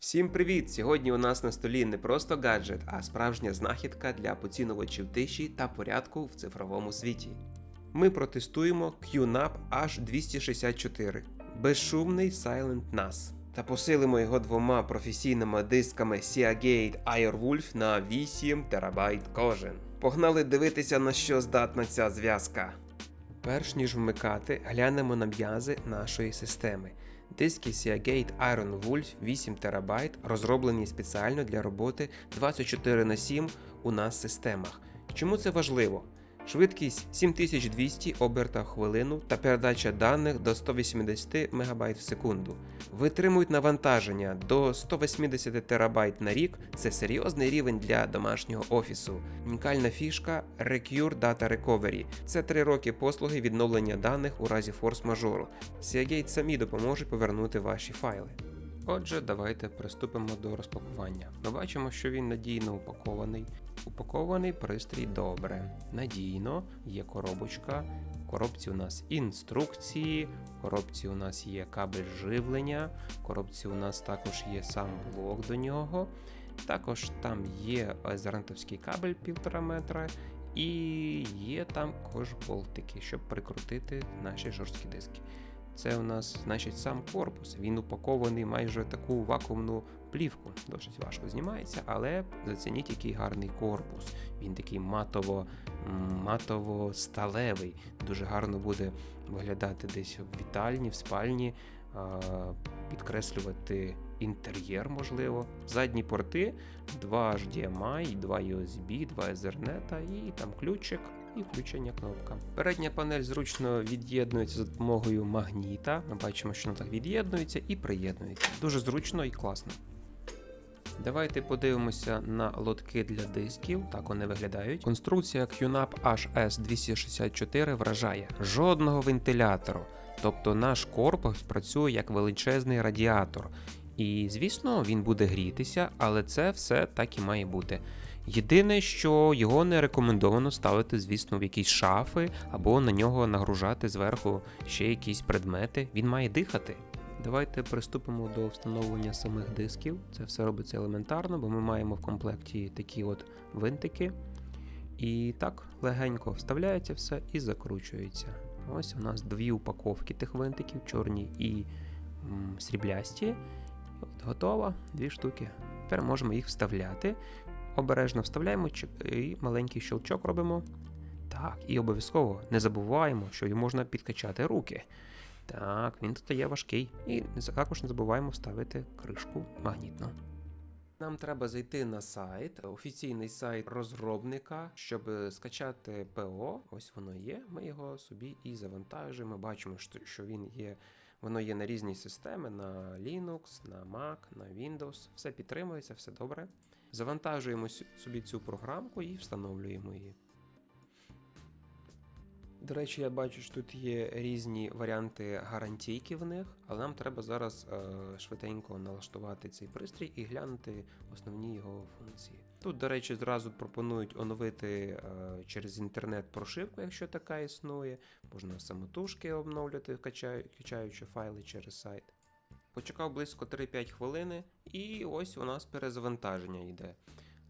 Всім привіт! Сьогодні у нас на столі не просто гаджет, а справжня знахідка для поцінувачів тиші та порядку в цифровому світі. Ми протестуємо QNAP H264 – безшумний Silent NAS та посилимо його двома професійними дисками Seagate Airwolf на 8 ТБ кожен. Погнали дивитися, на що здатна ця зв'язка. Перш ніж вмикати, глянемо на м'язи нашої системи. Диски Seagate Ironwolf 8 ТБ розроблені спеціально для роботи 24/7 у нас системах. Чому це важливо? Швидкість 7200 оберта в хвилину та передача даних до 180 МБ в секунду. Витримують навантаження до 180 ТБ на рік – це серйозний рівень для домашнього офісу. Унікальна фішка Recure Data Recovery – це 3 роки послуги відновлення даних у разі форс-мажору. Seagate самі допоможуть повернути ваші файли. Отже, давайте приступимо до розпакування. Ми бачимо, що він надійно упакований. Упакований пристрій добре. Надійно, є коробочка. В коробці у нас інструкції, в коробці у нас є кабель живлення, в коробці у нас також є сам блок до нього. Також там є езернтовський кабель 1,5 метра і є там також болтики, щоб прикрутити наші жорсткі диски. Це у нас, значить, сам корпус. Він упакований майже в таку вакуумну плівку. Досить важко знімається, але зацініть, який гарний корпус. Він такий матово-сталевий. Дуже гарно буде виглядати десь в вітальні, в спальні, підкреслювати інтер'єр, можливо. Задні порти, 2 HDMI, 2 USB, 2 Ethernet і там ключик. І включення кнопка. Передня панель зручно від'єднується за допомогою магніта. Ми бачимо, що вона так від'єднується і приєднується. Дуже зручно і класно. Давайте подивимося на лотки для дисків. Так вони виглядають. Конструкція QNAP HS264 вражає. Жодного вентилятору. Тобто наш корпус працює як величезний радіатор. І, звісно, він буде грітися, але це все так і має бути. Єдине, що його не рекомендовано ставити, звісно, в якісь шафи або на нього нагружати зверху ще якісь предмети. Він має дихати. Давайте приступимо до встановлення самих дисків. Це все робиться елементарно, бо ми маємо в комплекті такі от винтики. І так легенько вставляється все і закручується. Ось у нас 2 упаковки тих винтиків, чорні і сріблясті. От, готово, 2 штуки. Тепер можемо їх вставляти. Обережно вставляємо і маленький щелчок робимо. Так, і обов'язково не забуваємо, що їм можна підкачати руки. Так, він тут є важкий. І також не забуваємо вставити кришку магнітно. Нам треба зайти на сайт, офіційний сайт розробника, щоб скачати ПО. Ось воно є. Ми його собі і завантажуємо. Бачимо, що воно є на різні системи, на Linux, на Mac, на Windows. Все підтримується, все добре. Завантажуємо собі цю програмку і встановлюємо її. До речі, я бачу, що тут є різні варіанти гарантійки в них, але нам треба зараз швиденько налаштувати цей пристрій і глянути основні його функції. Тут, до речі, зразу пропонують оновити через інтернет прошивку, якщо така існує. Можна самотужки обновлювати, качаючи файли через сайт. Почекав близько 3-5 хвилини і ось у нас перезавантаження йде.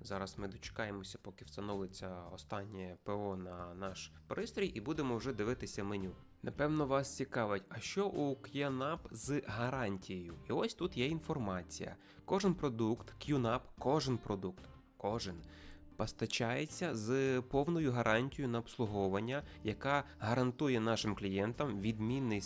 Зараз ми дочекаємося, поки встановиться останнє ПО на наш пристрій і будемо вже дивитися меню. Напевно, вас цікавить, а що у QNAP з гарантією? І ось тут є інформація. Кожен продукт, QNAP, кожен постачається з повною гарантією на обслуговування, яка гарантує нашим клієнтам відмінний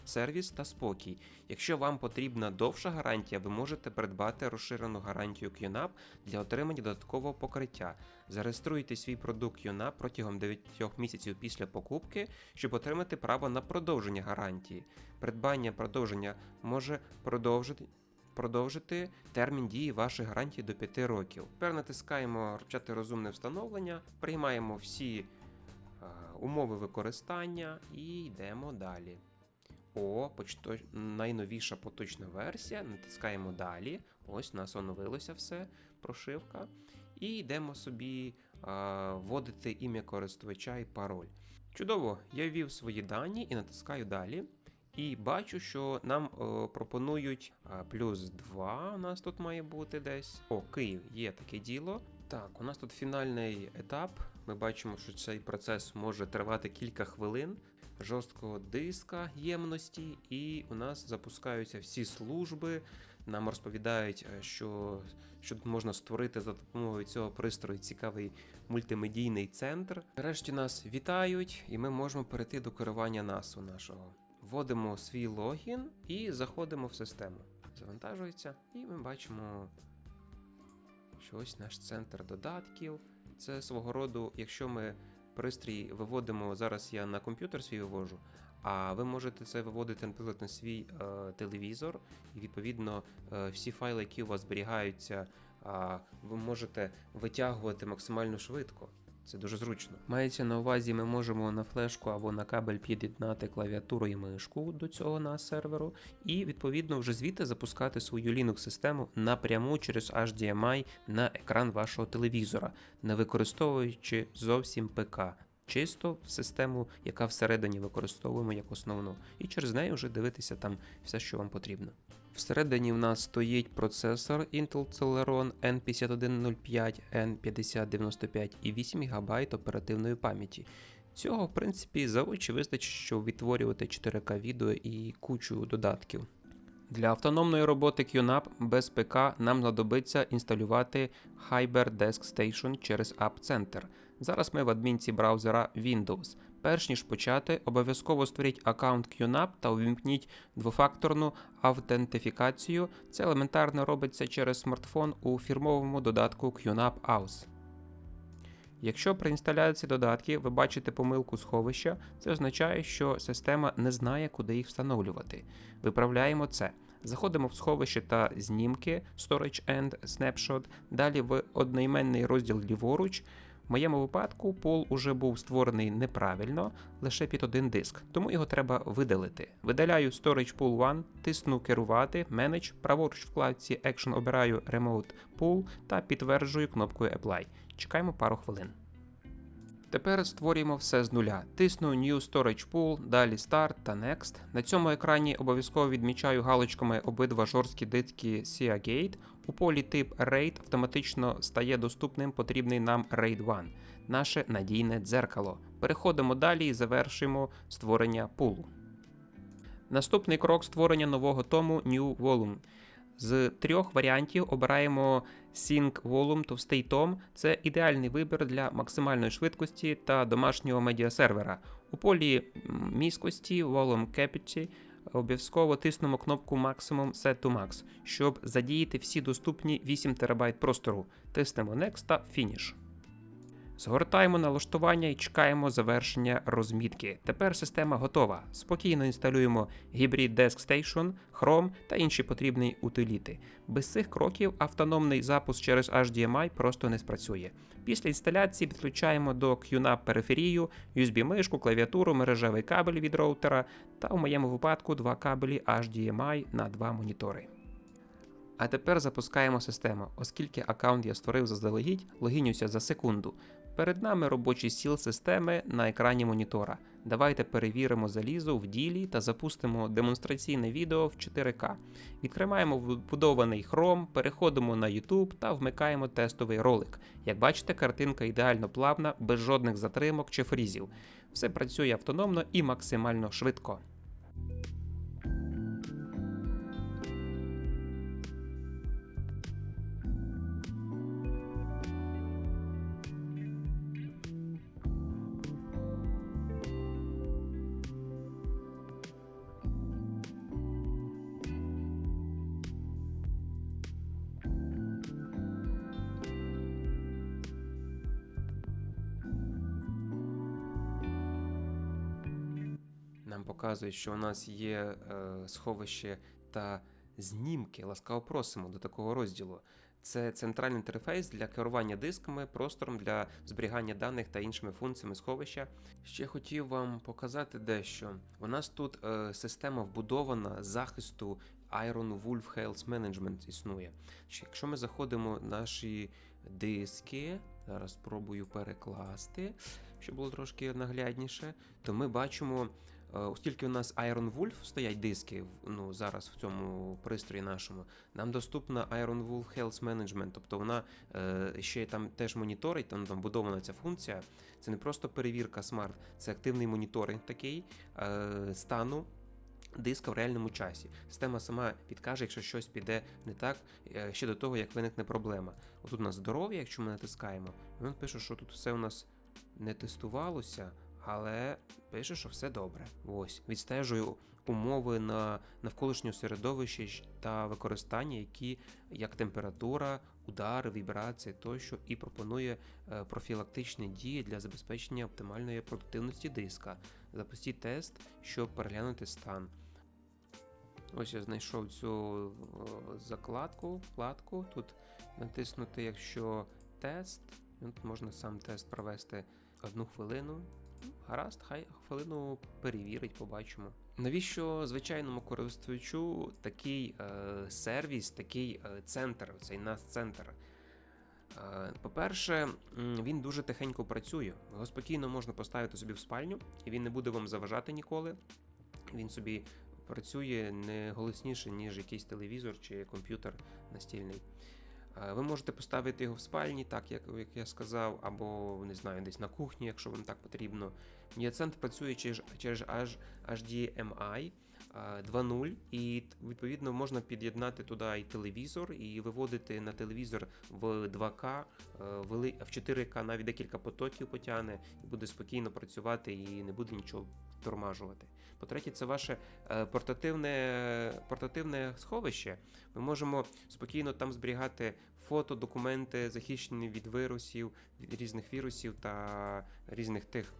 сервіс та спокій. Якщо вам потрібна довша гарантія, ви можете придбати розширену гарантію QNAP для отримання додаткового покриття. Зареєструйте свій продукт QNAP протягом 9 місяців після покупки, щоб отримати право на продовження гарантії. Придбання продовження може продовжити термін дії вашої гарантії до 5 років. Тепер натискаємо «Розпочати розумне встановлення», приймаємо всі умови використання і йдемо далі. Найновіша поточна версія, натискаємо «Далі», ось у нас оновилося все, прошивка. І йдемо собі вводити ім'я користувача і пароль. Чудово, я ввів свої дані і натискаю «Далі». І бачу, що нам пропонують плюс 2 у нас тут має бути десь. О, Київ, є таке діло. Так, у нас тут фінальний етап. Ми бачимо, що цей процес може тривати кілька хвилин. Жорсткого диска ємності, і у нас запускаються всі служби. Нам розповідають, що тут можна створити за допомогою цього пристрою цікавий мультимедійний центр. Нарешті нас вітають, і ми можемо перейти до керування NAS нашого. Вводимо свій логін і заходимо в систему. Завантажується, і ми бачимо, що ось наш центр додатків. Це свого роду, якщо ми пристрій виводимо, зараз я на комп'ютер свій вивожу, а ви можете це виводити, наприклад, на свій телевізор, і відповідно всі файли, які у вас зберігаються, ви можете витягувати максимально швидко. Це дуже зручно. Мається на увазі, ми можемо на флешку або на кабель під'єднати клавіатуру і мишку до цього на серверу, і відповідно вже звідти запускати свою Linux-систему напряму через HDMI на екран вашого телевізора, не використовуючи зовсім ПК. Чисто в систему, яка всередині використовуємо як основну, і через неї вже дивитися там все, що вам потрібно. Всередині в нас стоїть процесор Intel Celeron N5105, N5095 і 8 ГБ оперативної пам'яті. Цього, в принципі, за очі вистачить, щоб відтворювати 4К відео і кучу додатків. Для автономної роботи QNAP без ПК нам знадобиться інсталювати Hyper Desk Station через App Center. Зараз ми в адмінці браузера Windows. Перш ніж почати, обов'язково створіть аккаунт QNAP та увімкніть двофакторну автентифікацію. Це елементарно робиться через смартфон у фірмовому додатку QNAP AUS. Якщо при інсталяції додатків ви бачите помилку сховища, це означає, що система не знає, куди їх встановлювати. Виправляємо це. Заходимо в сховище та знімки Storage and Snapshot, далі в одноіменний розділ ліворуч. В моєму випадку пул уже був створений неправильно, лише під один диск, тому його треба видалити. Видаляю Storage Pool 1, тисну керувати, Manage, праворуч в вкладці Action обираю Remote Pool та підтверджую кнопкою Apply. Чекаємо пару хвилин. Тепер створюємо все з нуля. Тисну New Storage Pool, далі Start та Next. На цьому екрані обов'язково відмічаю галочками обидва жорсткі диски Seagate. У полі тип RAID автоматично стає доступним потрібний нам RAID 1, наше надійне дзеркало. Переходимо далі і завершуємо створення пулу. Наступний крок – створення нового тому New Volume. З 3 варіантів обираємо Sync Volume товстий том. Це ідеальний вибір для максимальної швидкості та домашнього медіасервера. У полі міськості Volume Capacity обов'язково тиснемо кнопку Maximum Set to Max, щоб задіяти всі доступні 8 ТБ простору. Тиснемо Next та Finish. Згортаємо налаштування і чекаємо завершення розмітки. Тепер система готова. Спокійно інсталюємо Hybrid Desk Station, Chrome та інші потрібні утиліти. Без цих кроків автономний запуск через HDMI просто не спрацює. Після інсталяції підключаємо до QNAP периферію, USB-мишку, клавіатуру, мережевий кабель від роутера та у моєму випадку 2 кабелі HDMI на 2 монітори. А тепер запускаємо систему. Оскільки аккаунт я створив заздалегідь, логінюся за секунду. Перед нами робочий стіл системи на екрані монітора. Давайте перевіримо залізо в ділі та запустимо демонстраційне відео в 4К. Відкриваємо вбудований Chrome, переходимо на YouTube та вмикаємо тестовий ролик. Як бачите, картинка ідеально плавна, без жодних затримок чи фрізів. Все працює автономно і максимально швидко. Нам показують, що у нас є сховище та знімки. Ласкаво просимо до такого розділу. Це центральний інтерфейс для керування дисками, простором для зберігання даних та іншими функціями сховища. Ще хотів вам показати дещо. У нас тут система вбудована захисту Iron Wolf Health Management існує. Якщо ми заходимо в наші диски, зараз спробую перекласти, щоб було трошки наглядніше, то ми бачимо оскільки у нас Iron Wolf стоять диски зараз в цьому пристрої нашому, нам доступна Iron Wolf Health Management, тобто вона ще там теж моніторить, там будована ця функція. Це не просто перевірка смарт, це активний моніторинг такий стану диска в реальному часі. Система сама підкаже, якщо щось піде не так, ще до того, як виникне проблема. Отут у нас здоров'я, якщо ми натискаємо, він пише, що тут все у нас не тестувалося, але пише, що все добре. Ось, відстежую умови на навколишнього середовища та використання, які як температура, удари, вібрації тощо, і пропонує профілактичні дії для забезпечення оптимальної продуктивності диска. Запустіть тест, щоб переглянути стан. Ось я знайшов цю вкладку. Тут натиснути, якщо тест, тут можна сам тест провести 1 хвилину. Гаразд, хай хвилину перевірить, побачимо. Навіщо звичайному користувачу такий сервіс, такий центр, цей NAS-центр? По-перше, він дуже тихенько працює. Його спокійно можна поставити собі в спальню, і він не буде вам заважати ніколи. Він собі працює не голосніше, ніж якийсь телевізор чи комп'ютер настільний. Ви можете поставити його в спальні, так як я сказав, або, не знаю, десь на кухні, якщо вам так потрібно. Медіацентр працює через HDMI 2.0, і відповідно можна під'єднати туди і телевізор, і виводити на телевізор в 2К, в 4К, навіть декілька потоків потягне, і буде спокійно працювати, і не буде нічого тормажувати. По-третє, це ваше портативне сховище. Ми можемо спокійно там зберігати фото, документи, захищені від вірусів, від різних вірусів та різних тих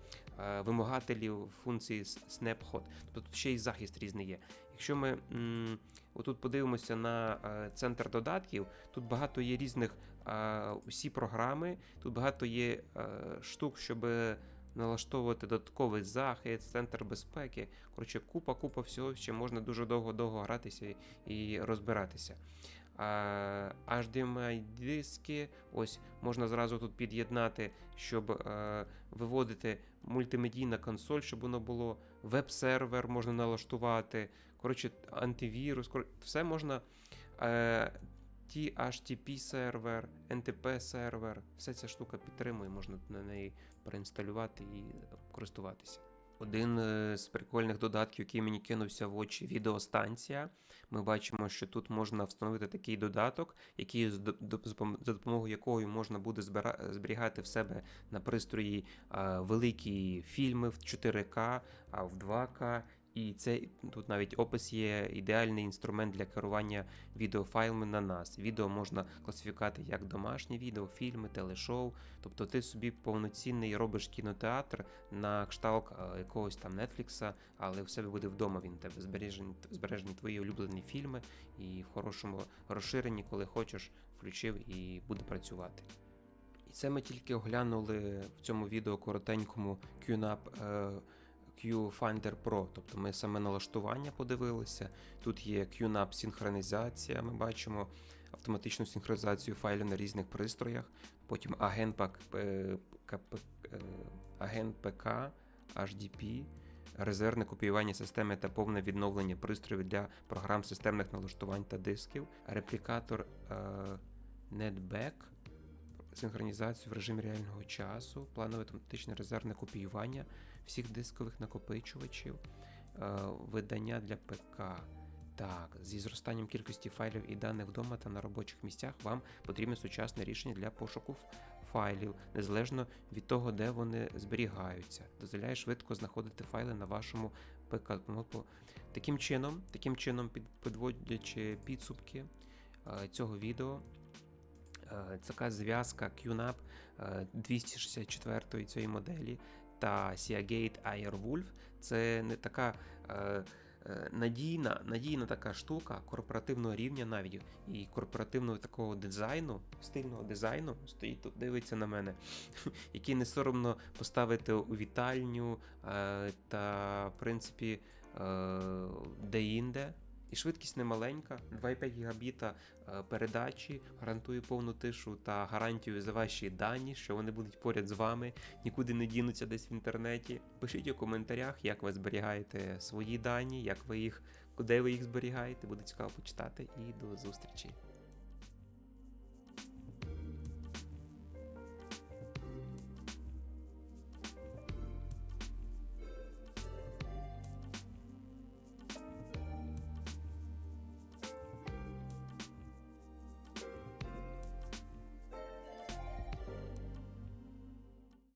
вимагателів функції Snapshot. Тобто тут ще й захист різний є. Якщо ми отут подивимося на центр додатків, тут багато є різних усі програми, тут багато є штук, щоб налаштовувати додатковий захист, центр безпеки. Коротше, купа всього, ще можна дуже довго гратися і розбиратися. HDMI диски, ось можна зразу тут під'єднати, щоб виводити мультимедійна консоль, щоб воно було, веб-сервер можна налаштувати, коротше, антивірус, все можна. THTP сервер, NTP сервер, вся ця штука підтримує, можна на неї проінсталювати і користуватися. Один з прикольних додатків, який мені кинувся в очі, відеостанція. Ми бачимо, що тут можна встановити такий додаток, за допомогою якого можна буде зберігати в себе на пристрої великі фільми в 4К, а в 2К. І тут навіть опис є, ідеальний інструмент для керування відеофайлами на NAS. Відео можна класифікувати як домашнє відео, фільми, телешоу. Тобто ти собі повноцінний робиш кінотеатр на кшталт якогось там Netflix, але в себе буде вдома він у тебе збережені твої улюблені фільми і в хорошому розширенні, коли хочеш, включив і буде працювати. І це ми тільки оглянули в цьому відео коротенькому QNAP QFinder Pro, тобто ми саме налаштування подивилися. Тут є QNAP синхронізація, ми бачимо автоматичну синхронізацію файлів на різних пристроях, потім агент ПК, HDP, резервне копіювання системи та повне відновлення пристроїв для програм системних налаштувань та дисків, реплікатор NetBack, синхронізацію в режимі реального часу, планове автоматичне резервне копіювання всіх дискових накопичувачів, видання для ПК. Так, зі зростанням кількості файлів і даних вдома та на робочих місцях вам потрібне сучасне рішення для пошуку файлів, незалежно від того, де вони зберігаються. Дозволяє швидко знаходити файли на вашому ПК. Таким чином, підводячи підсумки цього відео, така зв'язка QNAP 264 цієї моделі та Seagate Airwolf – це не така надійна така штука корпоративного рівня навіть і корпоративного такого дизайну, стильного дизайну, стоїть тут, дивиться на мене, який не соромно поставити у вітальню та, в принципі, де-інде. І швидкість немаленька, 2,5 гігабіта передачі, гарантую повну тишу та гарантію за ваші дані, що вони будуть поряд з вами, нікуди не дінуться десь в інтернеті. Пишіть у коментарях, як ви зберігаєте свої дані, де ви їх зберігаєте, буде цікаво почитати, і до зустрічі.